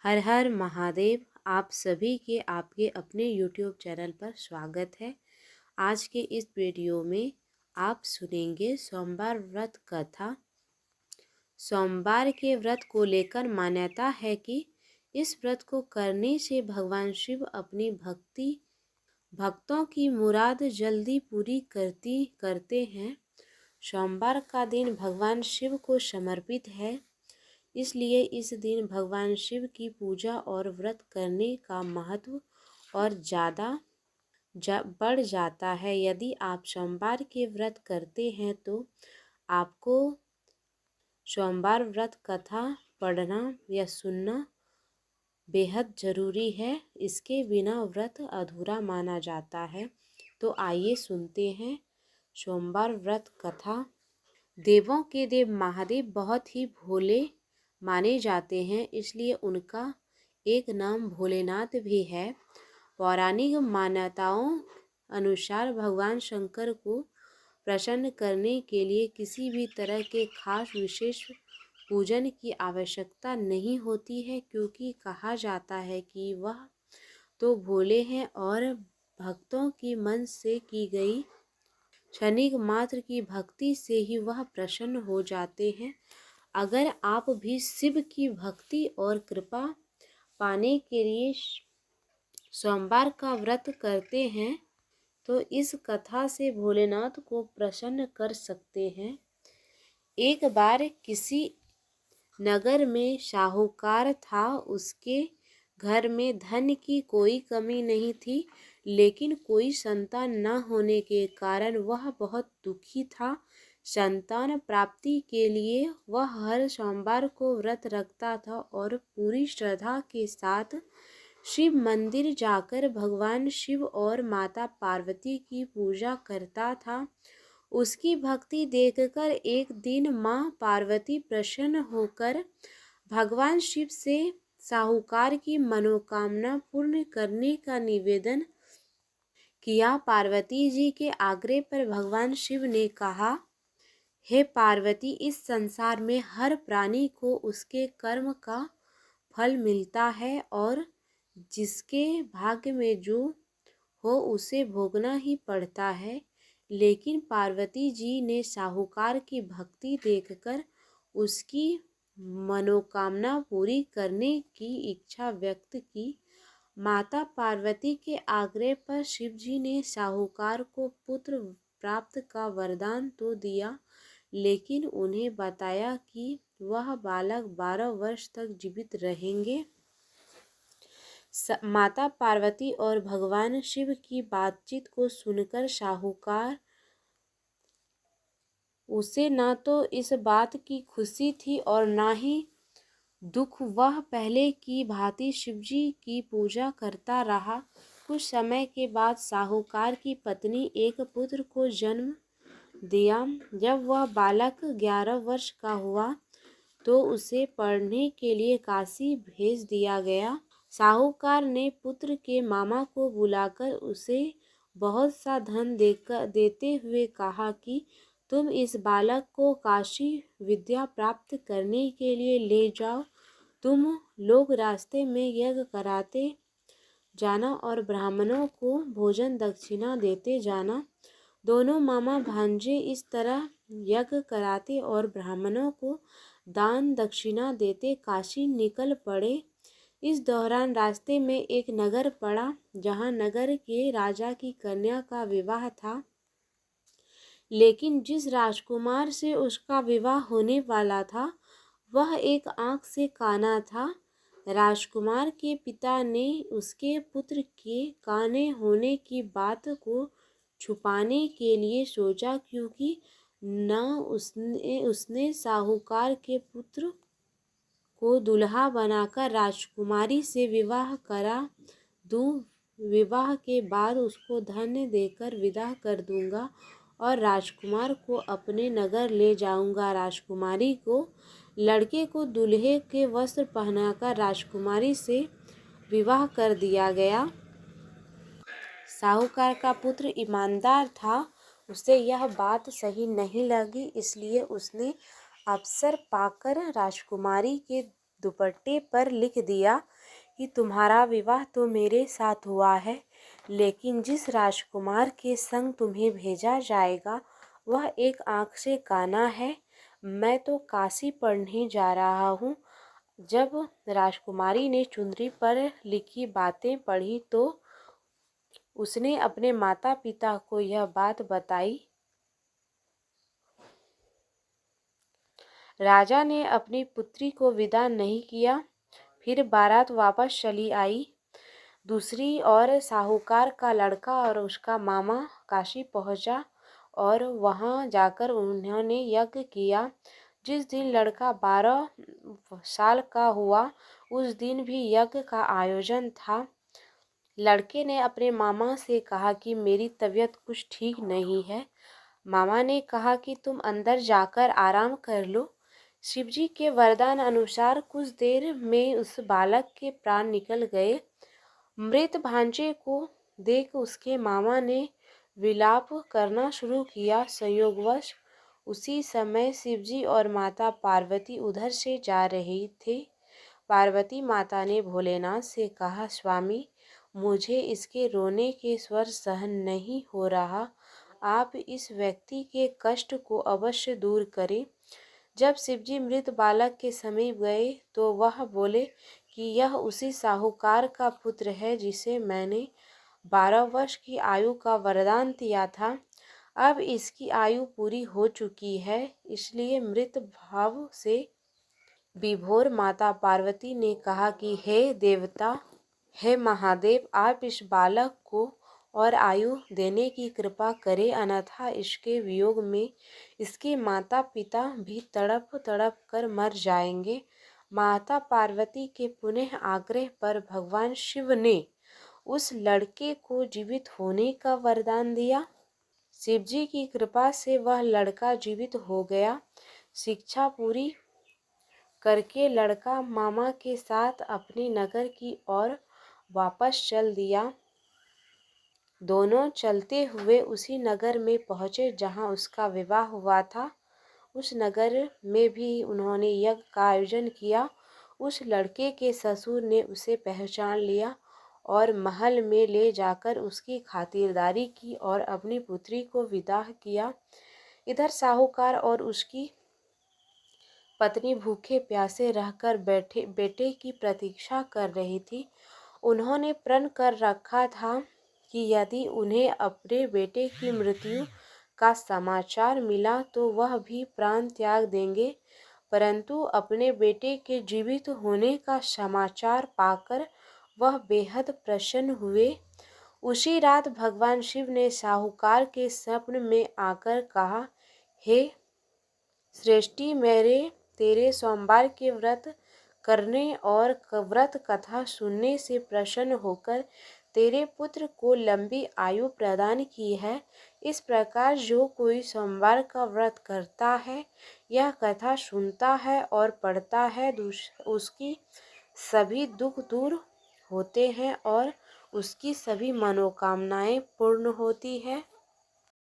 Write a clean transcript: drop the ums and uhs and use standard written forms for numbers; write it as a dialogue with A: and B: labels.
A: हर हर महादेव। आप सभी के आपके अपने YouTube चैनल पर स्वागत है। आज के इस वीडियो में आप सुनेंगे सोमवार व्रत कथा। सोमवार के व्रत को लेकर मान्यता है कि इस व्रत को करने से भगवान शिव अपनी भक्तों की मुराद जल्दी पूरी करते हैं। सोमवार का दिन भगवान शिव को समर्पित है, इसलिए इस दिन भगवान शिव की पूजा और व्रत करने का महत्व और बढ़ जाता है। यदि आप सोमवार के व्रत करते हैं तो आपको सोमवार व्रत कथा पढ़ना या सुनना बेहद ज़रूरी है। इसके बिना व्रत अधूरा माना जाता है। तो आइए सुनते हैं सोमवार व्रत कथा। देवों के देव महादेव बहुत ही भोले माने जाते हैं, इसलिए उनका एक नाम भोलेनाथ भी है। पौराणिक मान्यताओं अनुसार भगवान शंकर को प्रसन्न करने के लिए किसी भी तरह के खास विशेष पूजन की आवश्यकता नहीं होती है, क्योंकि कहा जाता है कि वह तो भोले हैं और भक्तों की मन से की गई क्षणिक मात्र की भक्ति से ही वह प्रसन्न हो जाते हैं। अगर आप भी शिव की भक्ति और कृपा पाने के लिए सोमवार का व्रत करते हैं तो इस कथा से भोलेनाथ को प्रसन्न कर सकते हैं। एक बार किसी नगर में साहूकार था। उसके घर में धन की कोई कमी नहीं थी, लेकिन कोई संतान न होने के कारण वह बहुत दुखी था। संतान प्राप्ति के लिए वह हर सोमवार को व्रत रखता था और पूरी श्रद्धा के साथ शिव मंदिर जाकर भगवान शिव और माता पार्वती की पूजा करता था। उसकी भक्ति देखकर एक दिन माँ पार्वती प्रसन्न होकर भगवान शिव से साहूकार की मनोकामना पूर्ण करने का निवेदन किया। पार्वती जी के आग्रह पर भगवान शिव ने कहा, हे पार्वती, इस संसार में हर प्राणी को उसके कर्म का फल मिलता है और जिसके भाग्य में जो हो उसे भोगना ही पड़ता है। लेकिन पार्वती जी ने साहूकार की भक्ति देखकर उसकी मनोकामना पूरी करने की इच्छा व्यक्त की। माता पार्वती के आग्रह पर शिवजी ने साहूकार को पुत्र प्राप्त का वरदान तो दिया, लेकिन उन्हें बताया कि वह बालक 12 वर्ष तक जीवित रहेंगे। माता पार्वती और भगवान शिव की बातचीत को सुनकर साहूकार उसे न तो इस बात की खुशी थी और न ही दुख। वह पहले की भांति शिवजी की पूजा करता रहा। कुछ समय के बाद साहूकार की पत्नी एक पुत्र को जन्म दिया। जब वह बालक 11 वर्ष का हुआ तो उसे पढ़ने के लिए काशी भेज दिया गया। साहूकार ने पुत्र के मामा को बुलाकर उसे बहुत सा धन देते हुए कहा कि तुम इस बालक को काशी विद्या प्राप्त करने के लिए ले जाओ। तुम लोग रास्ते में यज्ञ कराते जाना और ब्राह्मणों को भोजन दक्षिणा देते जाना। दोनों मामा भांजे इस तरह यज्ञ कराते और ब्राह्मणों को दान दक्षिणा देते काशी निकल पड़े। इस दौरान रास्ते में एक नगर पड़ा, जहाँ नगर के राजा की कन्या का विवाह था। लेकिन जिस राजकुमार से उसका विवाह होने वाला था वह एक आँख से काना था। राजकुमार के पिता ने उसके पुत्र के काने होने की बात को छुपाने के लिए सोचा, क्योंकि न उसने साहूकार के पुत्र को दुल्हा बनाकर राजकुमारी से विवाह करा दूं। विवाह के बाद उसको धन देकर विदा कर दूंगा और राजकुमार को अपने नगर ले जाऊंगा। राजकुमारी को लड़के को दूल्हे के वस्त्र पहनाकर राजकुमारी से विवाह कर दिया गया। साहूकार का पुत्र ईमानदार था। उसे यह बात सही नहीं लगी, इसलिए उसने अवसर पाकर राजकुमारी के दुपट्टे पर लिख दिया, कि तुम्हारा विवाह तो मेरे साथ हुआ है, लेकिन जिस राजकुमार के संग तुम्हें भेजा जाएगा वह एक आँख से काना है। मैं तो काशी पढ़ने जा रहा हूँ। जब राजकुमारी ने चुनरी पर लिखी बातें पढ़ी तो उसने अपने माता पिता को यह बात बताई। राजा ने अपनी पुत्री को विदा नहीं किया। फिर बारात वापस चली आई। दूसरी ओर साहूकार का लड़का और उसका मामा काशी पहुंचा और वहां जाकर उन्होंने यज्ञ किया। जिस दिन लड़का 12 साल का हुआ उस दिन भी यज्ञ का आयोजन था। लड़के ने अपने मामा से कहा कि मेरी तबीयत कुछ ठीक नहीं है। मामा ने कहा कि तुम अंदर जाकर आराम कर लो। शिवजी के वरदान अनुसार कुछ देर में उस बालक के प्राण निकल गए। मृत भांजे को देख उसके मामा ने विलाप करना शुरू किया। संयोगवश उसी समय शिवजी और माता पार्वती उधर से जा रहे थे। पार्वती माता ने भोलेनाथ से कहा, स्वामी, मुझे इसके रोने के स्वर सहन नहीं हो रहा। आप इस व्यक्ति के कष्ट को अवश्य दूर करें। जब शिवजी मृत बालक के समीप गए तो वह बोले कि यह उसी साहूकार का पुत्र है जिसे मैंने 12 वर्ष की आयु का वरदान दिया था। अब इसकी आयु पूरी हो चुकी है, इसलिए मृत भाव से विभोर माता पार्वती ने कहा कि हे देवता, हे महादेव, आप इस बालक को और आयु देने की कृपा करें, अन्यथा इसके वियोग में इसके माता पिता भी तड़प तड़प कर मर जाएंगे। माता पार्वती के पुनः आग्रह पर भगवान शिव ने उस लड़के को जीवित होने का वरदान दिया। शिवजी की कृपा से वह लड़का जीवित हो गया। शिक्षा पूरी करके लड़का मामा के साथ अपने नगर की ओर वापस चल दिया। दोनों चलते हुए उसी नगर में पहुँचे जहाँ उसका विवाह हुआ था। उस नगर में भी उन्होंने यज्ञ का आयोजन किया। उस लड़के के ससुर ने उसे पहचान लिया और महल में ले जाकर उसकी खातिरदारी की और अपनी पुत्री को विदा किया। इधर साहूकार और उसकी पत्नी भूखे प्यासे रहकर बेटे की प्रतीक्षा कर रही थी। उन्होंने प्रण कर रखा था कि यदि उन्हें अपने बेटे की मृत्यु का समाचार मिला तो वह भी प्राण त्याग देंगे, परंतु अपने बेटे के जीवित होने का समाचार पाकर वह बेहद प्रसन्न हुए। उसी रात भगवान शिव ने साहूकार के स्वप्न में आकर कहा, हे श्रेष्ठी, मेरे तेरे सोमवार के व्रत करने और व्रत कथा सुनने से प्रसन्न होकर तेरे पुत्र को लंबी आयु प्रदान की है। इस प्रकार जो कोई सोमवार का व्रत करता है, यह कथा सुनता है और पढ़ता है, उसकी सभी दुख दूर होते हैं और उसकी सभी मनोकामनाएं पूर्ण होती है।